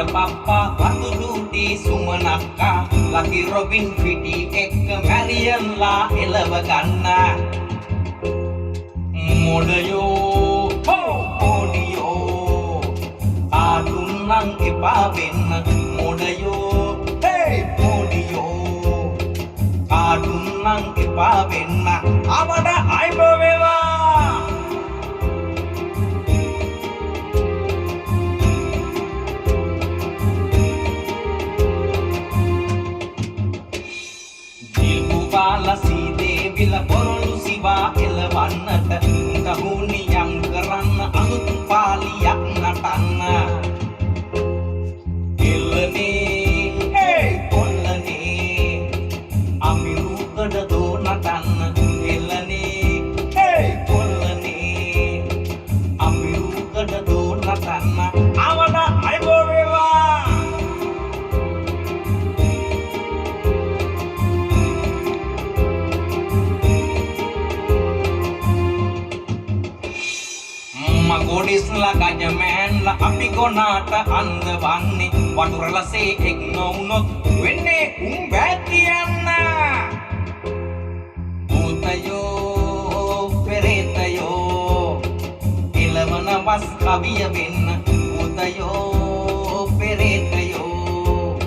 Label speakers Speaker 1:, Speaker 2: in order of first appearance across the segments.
Speaker 1: පප්පා වතු ඩූටි සුමනක්කා ලකි රොබින් ෆිටි එක්ක මැරියන්ලා එලව ගන්න මොඩයෝ හෝ පොඩියෝ ආතුන්නන් එපා වෙන්න මොඩයෝ හේ පොඩියෝ ආතුන්නන් එපා වෙන්න අවඩ අයිබ වේවා සීදේවිල පොරොලු සිවා එලවන්නට ගහුනියම් කරන්න අනුතු පාලියක් නටන්න එල්ලනේ හේ කොල්ලනේ අමිරුකඩ දෝ නටන්න එල්ලනේ හේ කොල්ලනේ අමිරුකඩ දෝ නටන්න අවඩ අයිබෝ වේවා ගොඩිස්ලා ගජමෑන්ලා අපි ගොනාට අන්දවන්නේ වතුරලසේ එක් නොවුනොත් වෙන්නේ උන් බෑ කියන්න භූතයෝ පෙරේතයෝ එළවන වස් කවිය වෙන්න භූතයෝ පෙරේතයෝ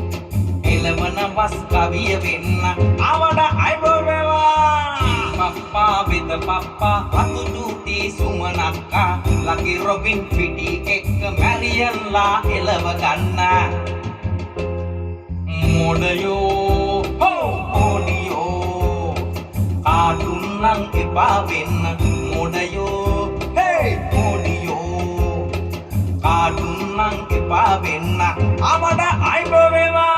Speaker 1: එළවන වස් කවිය වෙන්න අවඩ අයිබෝ වේවා පප්පා වෙත පප්පා වතු ඩූටි සුමනක්කා ලකි රොබින් ෆිටි එක්ක මැරියන්ලා එලව ගන්න මොඩයෝ හෝ පොඩියෝ ආතුන්නන් එපා වෙන්න මොඩයෝ හේ පොඩියෝ ආතුන්නන් එපා වෙන්න අවඩ අයිබ වේවා